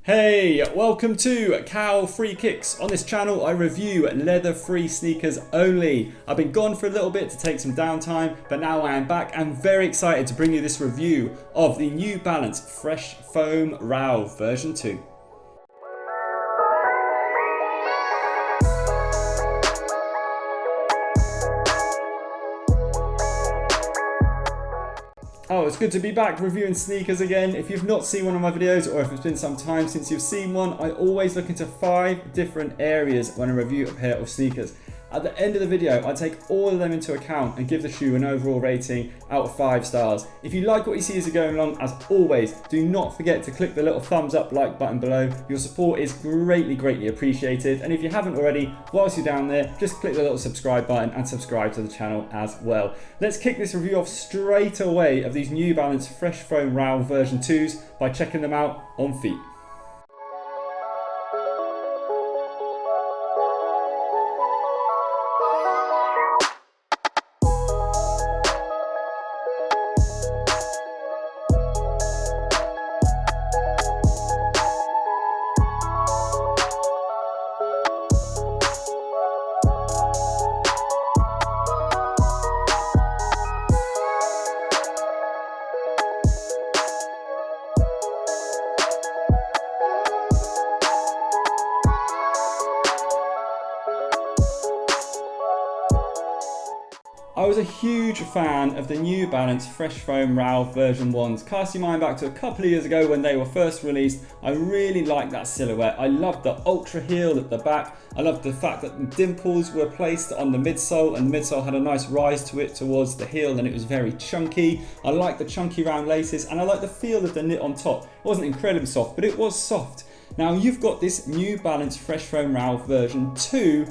Hey, welcome to Cow Free Kicks. On this channel I review leather-free sneakers only. I've been gone for a little bit to take some downtime, but now I am back and very excited to bring you this review of the New Balance Fresh Foam ROAV version 2. Oh, it's good to be back reviewing sneakers again. If you've not seen one of my videos, or if it's been some time since you've seen one, I always look into 5 different areas when I review a pair of sneakers. At the end of the video, I take all of them into account and give the shoe an overall rating out of 5 stars. If you like what you see as you're going along, as always, do not forget to click the little thumbs up like button below. Your support is greatly appreciated. And if you haven't already, whilst you're down there, just click the little subscribe button and subscribe to the channel as well. Let's kick this review off straight away of these New Balance Fresh Foam ROAV version 2s by checking them out on feet. I was a huge fan of the New Balance Fresh Foam ROAV version 1s. Cast your mind back to a couple of years ago when they were first released. I really liked that silhouette. I loved the ultra heel at the back. I loved the fact that the dimples were placed on the midsole, and the midsole had a nice rise to it towards the heel, and it was very chunky. I liked the chunky round laces, and I liked the feel of the knit on top. It wasn't incredibly soft, but it was soft. Now you've got this New Balance Fresh Foam ROAV version 2,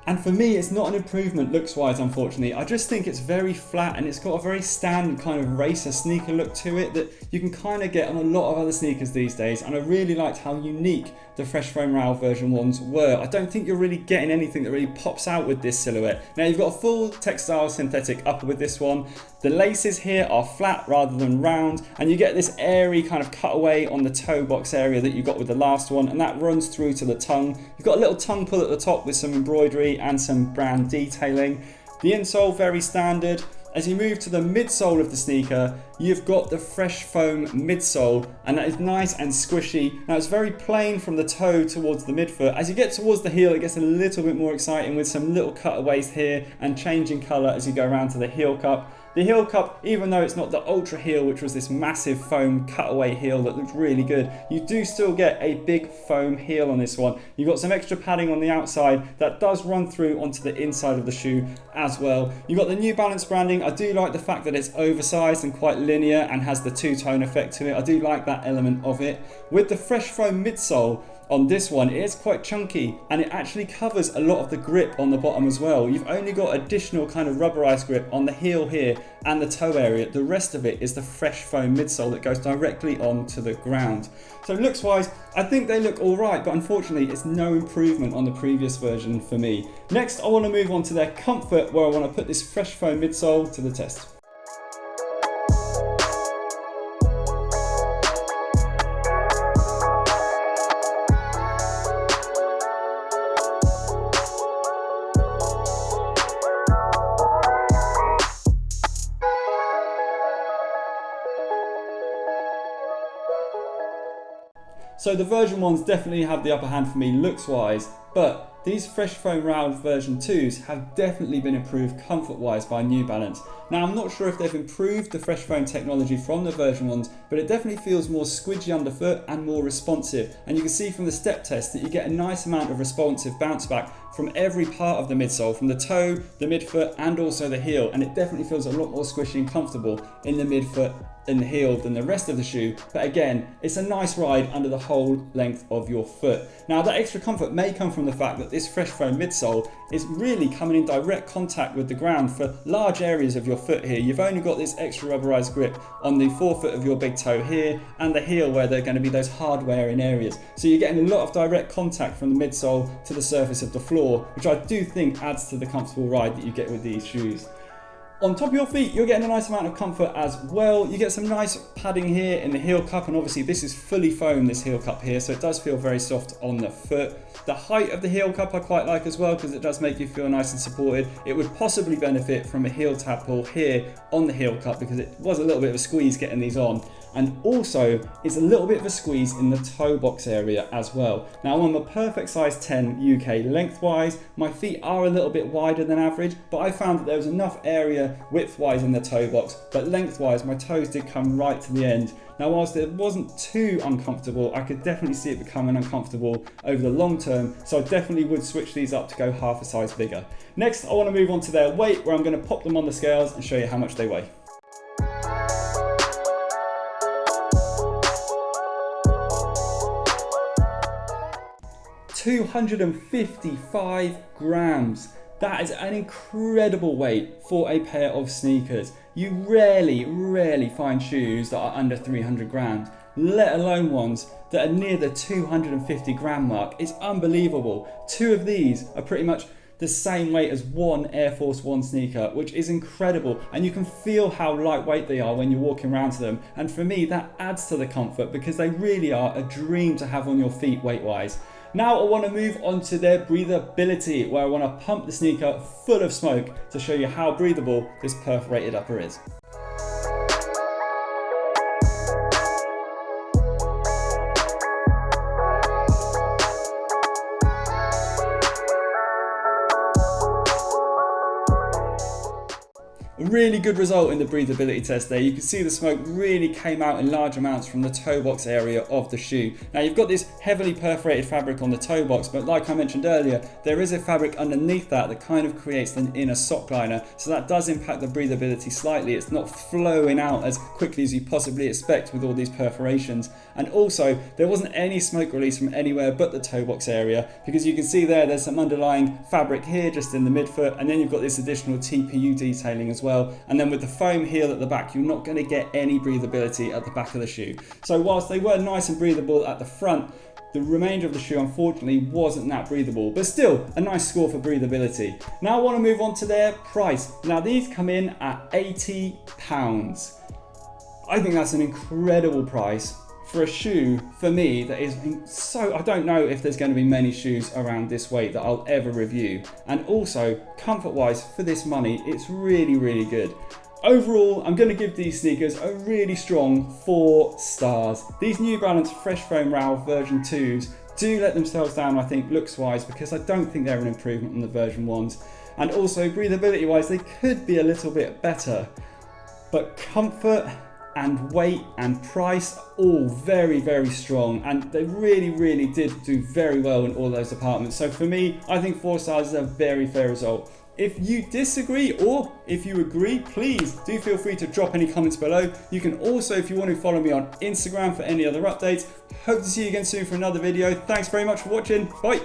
and for me, it's not an improvement looks-wise, unfortunately. I just think it's very flat, and it's got a very standard kind of racer sneaker look to it that you can kind of get on a lot of other sneakers these days. And I really liked how unique the Fresh Foam ROAV version 1s were. I don't think you're really getting anything that really pops out with this silhouette. Now you've got a full textile synthetic upper with this one. The laces here are flat rather than round, and you get this airy kind of cutaway on the toe box area that you got with the last one, and that runs through to the tongue. You've got a little tongue pull at the top with some embroidery and some brand detailing. The insole very standard. As you move to the midsole of the sneaker, you've got the Fresh Foam midsole, and that is nice and squishy. Now it's very plain from the toe towards the midfoot. As you get towards the heel, it gets a little bit more exciting with some little cutaways here and changing colour as you go around to the heel cup. The heel cup, even though it's not the ultra heel, which was this massive foam cutaway heel that looked really good, you do still get a big foam heel on this one. You've got some extra padding on the outside that does run through onto the inside of the shoe as well. You've got the New Balance branding. I do like the fact that it's oversized and quite linear and has the two-tone effect to it. I do like that element of it. With the Fresh Foam midsole, on this one, it is quite chunky, and it actually covers a lot of the grip on the bottom as well. You've only got additional kind of rubberized grip on the heel here and the toe area. The rest of it is the Fresh Foam midsole that goes directly onto the ground. So looks wise, I think they look all right, but unfortunately it's no improvement on the previous version for me. Next, I want to move on to their comfort, where I want to put this Fresh Foam midsole to the test. So the version 1s definitely have the upper hand for me looks wise, but these Fresh Foam ROAV version 2s have definitely been improved comfort wise by New Balance. Now I'm not sure if they've improved the Fresh Foam technology from the version 1s, but it definitely feels more squidgy underfoot and more responsive. And you can see from the step test that you get a nice amount of responsive bounce back from every part of the midsole, from the toe, the midfoot, and also the heel. And it definitely feels a lot more squishy and comfortable in the midfoot and the heel than the rest of the shoe. But again, it's a nice ride under the whole length of your foot. Now that extra comfort may come from the fact that this Fresh Foam midsole is really coming in direct contact with the ground for large areas of your foot here. You've only got this extra rubberized grip on the forefoot of your big toe here and the heel where they're going to be those hard wearing areas. So you're getting a lot of direct contact from the midsole to the surface of the floor, which I do think adds to the comfortable ride that you get with these shoes. On top of your feet, you're getting a nice amount of comfort as well. You get some nice padding here in the heel cup, and obviously this is fully foam, this heel cup here, so it does feel very soft on the foot. The height of the heel cup I quite like as well, because it does make you feel nice and supported. It would possibly benefit from a heel tab pull here on the heel cup, because it was a little bit of a squeeze getting these on. And also, it's a little bit of a squeeze in the toe box area as well. Now, I'm the perfect size 10 UK lengthwise. My feet are a little bit wider than average, but I found that there was enough area widthwise in the toe box, but lengthwise, my toes did come right to the end. Now, whilst it wasn't too uncomfortable, I could definitely see it becoming uncomfortable over the long term, so I definitely would switch these up to go half a size bigger. Next, I want to move on to their weight, where I'm going to pop them on the scales and show you how much they weigh. 255 grams. That is an incredible weight for a pair of sneakers. You rarely find shoes that are under 300 grams, let alone ones that are near the 250 gram mark. It's unbelievable. Two of these are pretty much the same weight as one Air Force One sneaker, which is incredible, and you can feel how lightweight they are when you're walking around to them. And for me, that adds to the comfort, because they really are a dream to have on your feet weight-wise. Now I want to move on to their breathability, where I want to pump the sneaker full of smoke to show you how breathable this perforated upper is. A really good result in the breathability test there. You can see the smoke really came out in large amounts from the toe box area of the shoe. Now, you've got this heavily perforated fabric on the toe box, but like I mentioned earlier, there is a fabric underneath that kind of creates an inner sock liner, so that does impact the breathability slightly. It's not flowing out as quickly as you possibly expect with all these perforations. And also, there wasn't any smoke release from anywhere but the toe box area, because you can see there's some underlying fabric here just in the midfoot, and then you've got this additional TPU detailing as well. And then with the foam heel at the back, you're not going to get any breathability at the back of the shoe. So whilst they were nice and breathable at the front, the remainder of the shoe unfortunately wasn't that breathable, but still a nice score for breathability. Now I want to move on to their price. Now these come in at £80. I think that's an incredible price for a shoe, for me, that is so, I don't know if there's going to be many shoes around this weight that I'll ever review. And also, comfort-wise, for this money, it's really good. Overall, I'm going to give these sneakers a really strong 4 stars. These New Balance Fresh Foam ROAV version 2s do let themselves down, I think, looks-wise, because I don't think they're an improvement on the version 1s. And also, breathability-wise, they could be a little bit better. But comfort and weight and price, all very strong, and they really did do very well in all those departments. So for me, I think 4 stars is a very fair result. If you disagree or if you agree, please do feel free to drop any comments below. You can also, if you want to, follow me on Instagram for any other updates. Hope to see you again soon for another video. Thanks very much for watching. Bye.